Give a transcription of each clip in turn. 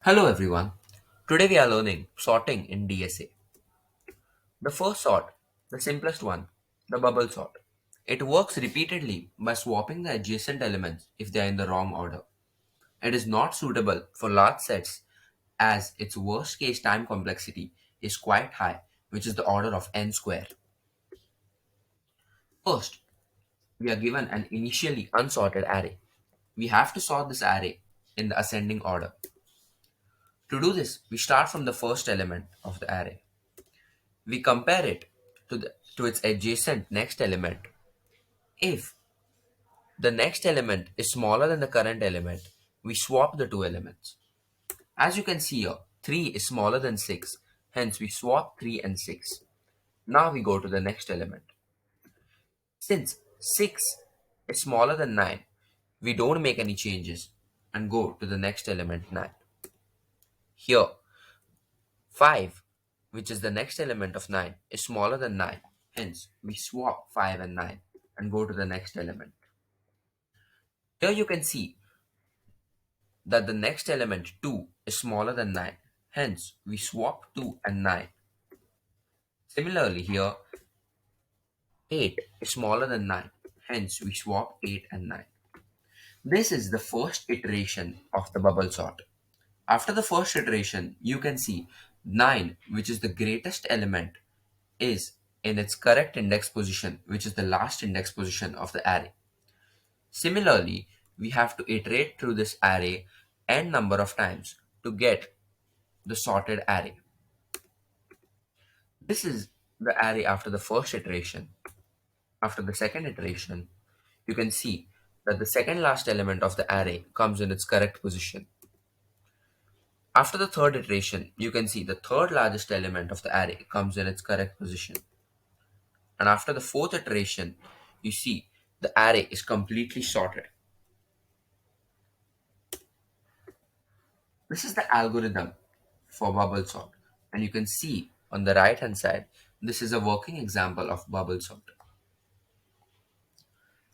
Hello everyone. Today we are learning sorting in DSA. The first sort, the simplest one, the bubble sort. It works repeatedly by swapping the adjacent elements if they are in the wrong order. It is not suitable for large sets as its worst case time complexity is quite high, which is the order of n square. First, we are given an initially unsorted array. We have to sort this array in the ascending order. To do this, we start from the first element of the array. We compare it to its adjacent next element. If the next element is smaller than the current element, we swap the two elements. As you can see here, 3 is smaller than 6, hence we swap 3 and 6. Now we go to the next element. Since 6 is smaller than 9, we don't make any changes and go to the next element 9. Here, 5, which is the next element of 9, is smaller than 9. Hence, we swap 5 and 9 and go to the next element. Here you can see that the next element 2 is smaller than 9. Hence, we swap 2 and 9. Similarly, here 8 is smaller than 9. Hence, we swap 8 and 9. This is the first iteration of the bubble sort. After the first iteration, you can see 9, which is the greatest element, is in its correct index position, which is the last index position of the array. Similarly, we have to iterate through this array n number of times to get the sorted array. This is the array after the first iteration. After the second iteration, you can see that the second last element of the array comes in its correct position. After the third iteration, you can see the third largest element of the array comes in its correct position. And after the fourth iteration, you see the array is completely sorted. This is the algorithm for bubble sort. And you can see on the right hand side, this is a working example of bubble sort.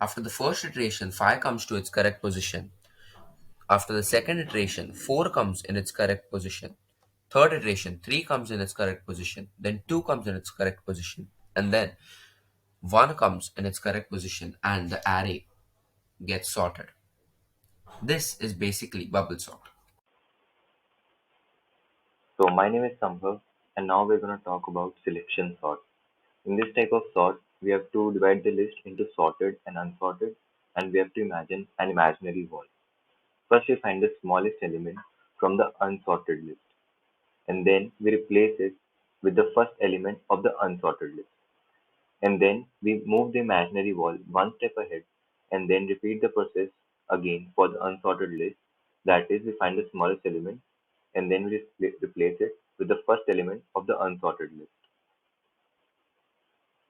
After the first iteration, 5 comes to its correct position. After the second iteration, 4 comes in its correct position. Third iteration, 3 comes in its correct position. Then 2 comes in its correct position. And then 1 comes in its correct position and the array gets sorted. This is basically bubble sort. So my name is Sambhav and now we're going to talk about selection sort. In this type of sort, we have to divide the list into sorted and unsorted and we have to imagine an imaginary wall. First we find the smallest element from the unsorted list and then we replace it with the first element of the unsorted list. And then we move the imaginary wall one step ahead and then repeat the process again for the unsorted list. That is, we find the smallest element and then we replace it with the first element of the unsorted list.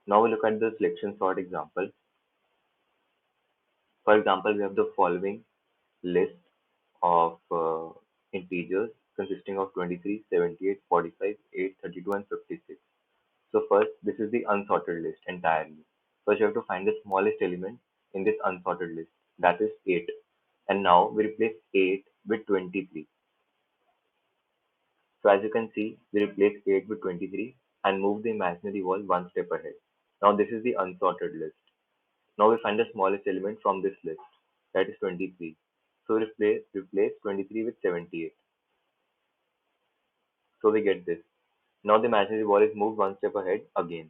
Now we look at the selection sort example. For example, we have the following list of integers consisting of 23, 78, 45, 8, 32, and 56. So first, this is the unsorted list entirely. First, you have to find the smallest element in this unsorted list, that is 8. And now we replace 8 with 23. So as you can see, we replace 8 with 23 and move the imaginary wall one step ahead. Now this is the unsorted list. Now we find the smallest element from this list, that is 23. So we replace 23 with 78. So we get this. Now the imaginary wall is moved one step ahead again.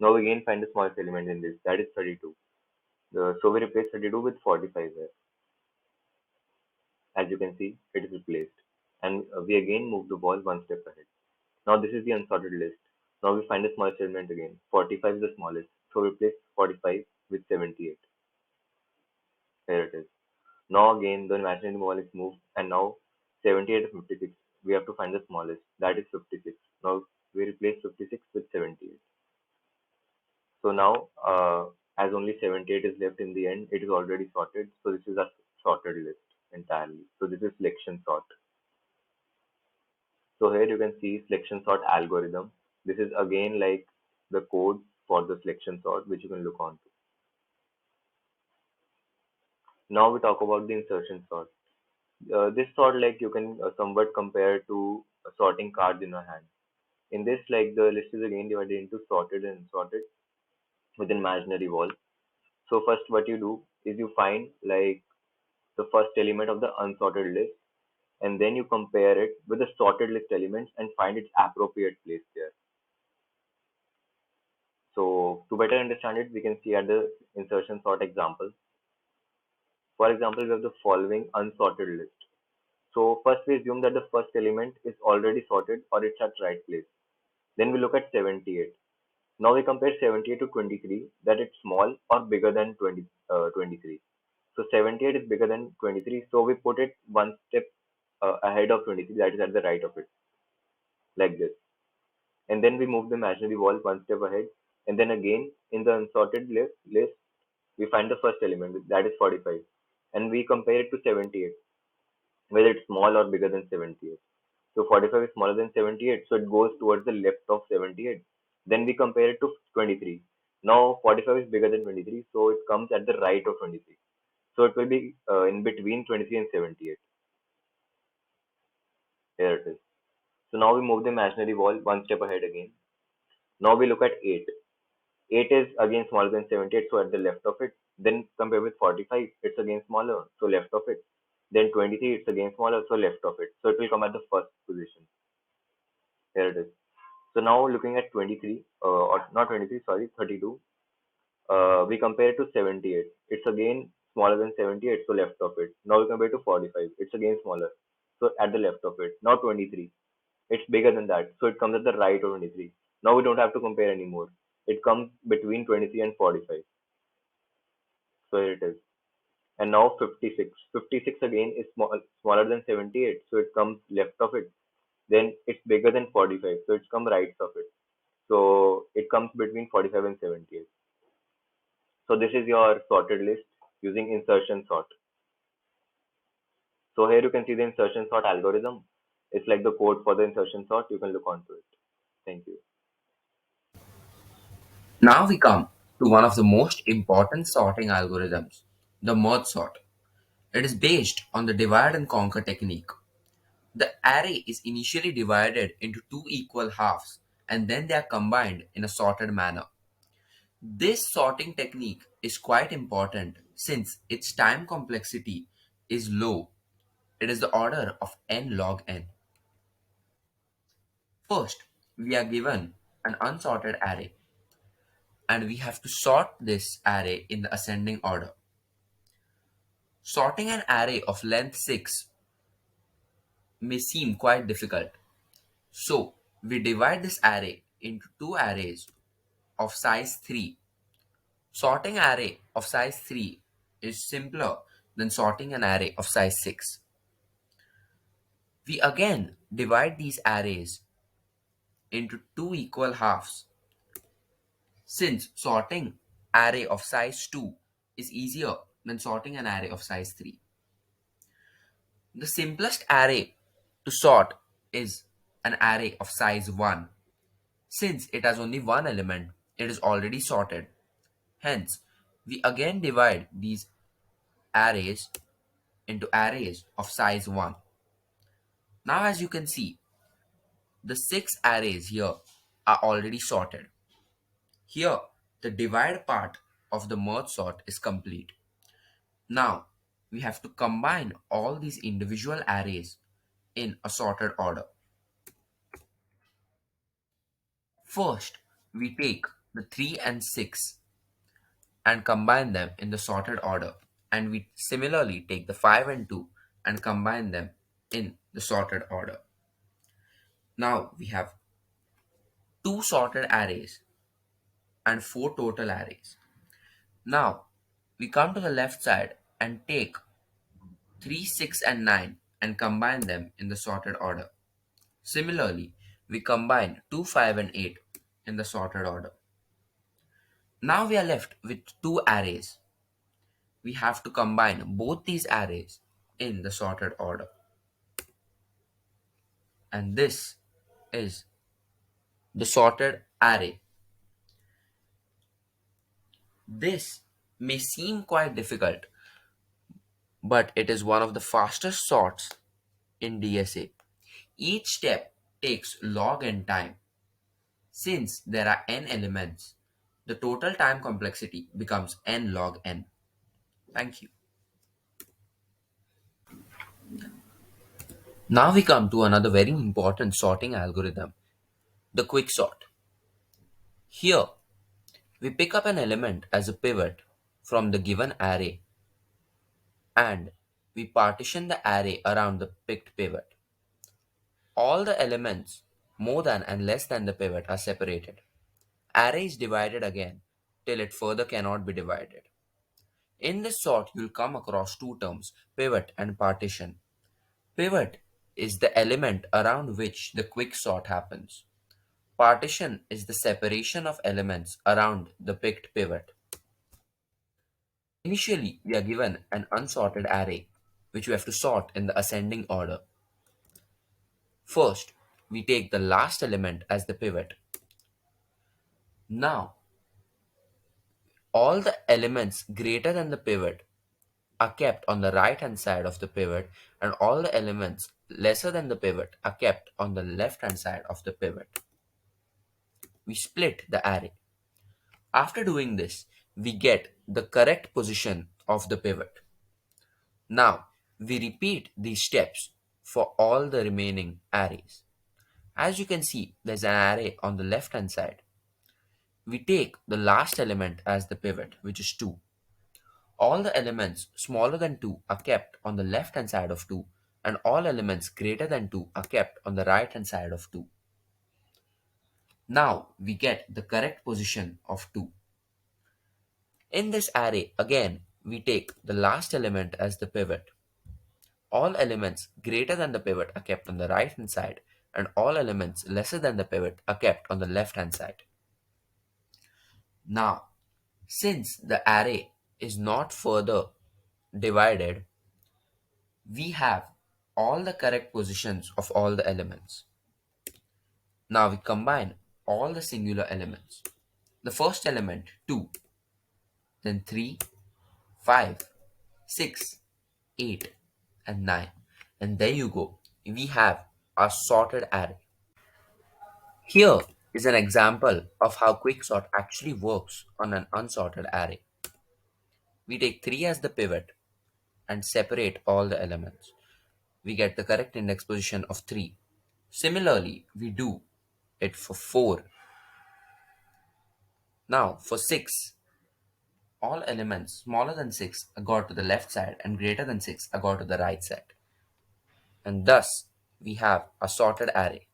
Now we again find the smallest element in this, that is 32. So we replace 32 with 45 here. As you can see, it is replaced. And we again move the wall one step ahead. Now this is the unsorted list. Now we find the smallest element again. 45 is the smallest. So we replace 45 with 78. Here it is. Now again the imaginary wall is moved and now 78 and 56. We have to find the smallest. That is 56. Now we replace 56 with 78. So now as only 78 is left in the end, it is already sorted. So this is a sorted list entirely. So this is selection sort. So here you can see selection sort algorithm. This is again like the code for the selection sort which you can look on to. Now we talk about the insertion sort. This sort like you can somewhat compare to sorting cards in your hand. In this, like the list is again divided into sorted and unsorted with an imaginary wall. So first, what you do is you find like the first element of the unsorted list, and then you compare it with the sorted list elements and find its appropriate place there. So to better understand it, we can see at the insertion sort example. For example, we have the following unsorted list. So first we assume that the first element is already sorted or it's at right place. Then we look at 78. Now we compare 78 to 23, that it's small or bigger than 23. So 78 is bigger than 23, so we put it one step ahead of 23, that is at the right of it, like this. And then we move the imaginary wall one step ahead. And then again, in the unsorted list, we find the first element, that is 45. And we compare it to 78, whether it's small or bigger than 78. So 45 is smaller than 78, so it goes towards the left of 78. Then we compare it to 23. Now 45 is bigger than 23, so it comes at the right of 23. So it will be in between 23 and 78. Here it is. So now we move the imaginary wall one step ahead again. Now we look at 8. 8 is again smaller than 78, so at the left of it. Then compare with 45, it's again smaller, so left of it. Then 23, it's again smaller, so left of it. So it will come at the first position. Here it is. So now looking at 23, or not 23, sorry, 32, we compare it to 78. It's again smaller than 78, so left of it. Now we compare it to 45. It's again smaller, so at the left of it. Now 23. It's bigger than that, so it comes at the right of 23. Now we don't have to compare anymore. It comes between 23 and 45. So here it is. And now 56. 56 again is smaller than 78, so it comes left of it. Then it's bigger than 45, so it's come right of it. So it comes between 45 and 78. So this is your sorted list using insertion sort. So here you can see the insertion sort algorithm. It's like the code for the insertion sort. You can look onto it. Thank you. Now we come to one of the most important sorting algorithms, the merge sort. It is based on the divide and conquer technique. The array is initially divided into two equal halves and then they are combined in a sorted manner. This sorting technique is quite important since its time complexity is low. It is the order of n log n. First, we are given an unsorted array and we have to sort this array in the ascending order. Sorting an array of length 6 may seem quite difficult. So, we divide this array into two arrays of size 3. Sorting array of size 3 is simpler than sorting an array of size 6. We again divide these arrays into two equal halves. Since sorting array of size 2 is easier than sorting an array of size 3. The simplest array to sort is an array of size 1. Since it has only one element, it is already sorted. Hence, we again divide these arrays into arrays of size 1. Now, as you can see, the six arrays here are already sorted. Here, the divide part of the merge sort is complete. Now, we have to combine all these individual arrays in a sorted order. First, we take the 3 and 6 and combine them in the sorted order. And we similarly take the 5 and 2 and combine them in the sorted order. Now we have two sorted arrays and four total arrays. Now we come to the left side and take 3, 6, and 9 and combine them in the sorted order. Similarly, we combine 2, 5, and 8 in the sorted order. Now we are left with two arrays. We have to combine both these arrays in the sorted order. And this is the sorted array. This may seem quite difficult, but it is one of the fastest sorts in DSA. Each step takes log n time. Since there are n elements, the total time complexity becomes n log n. Thank you. Now we come to another very important sorting algorithm, the quicksort. Here, we pick up an element as a pivot from the given array and we partition the array around the picked pivot. All the elements more than and less than the pivot are separated. Array is divided again till it further cannot be divided. In this sort, you'll come across two terms, pivot and partition. Pivot is the element around which the quicksort happens. Partition is the separation of elements around the picked pivot. Initially, we are given an unsorted array, which we have to sort in the ascending order. First, we take the last element as the pivot. Now, all the elements greater than the pivot are kept on the right hand side of the pivot, and all the elements lesser than the pivot are kept on the left hand side of the pivot. We split the array. After doing this, we get the correct position of the pivot. Now, we repeat these steps for all the remaining arrays. As you can see, there's an array on the left hand side. We take the last element as the pivot, which is 2. All the elements smaller than 2 are kept on the left hand side of 2, and all elements greater than 2 are kept on the right hand side of 2. Now we get the correct position of 2. In this array, again, we take the last element as the pivot. All elements greater than the pivot are kept on the right hand side, and all elements lesser than the pivot are kept on the left hand side. Now, since the array is not further divided, we have all the correct positions of all the elements. Now we combine all the singular elements. The first element 2, then 3, 5, 6, 8, and 9. And there you go. We have a sorted array. Here is an example of how quicksort actually works on an unsorted array. We take 3 as the pivot and separate all the elements. We get the correct index position of 3. Similarly, we do it for 4. Now, for 6, all elements smaller than 6 are got to the left side and greater than 6 are got to the right side. And thus, we have a sorted array.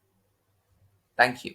Thank you.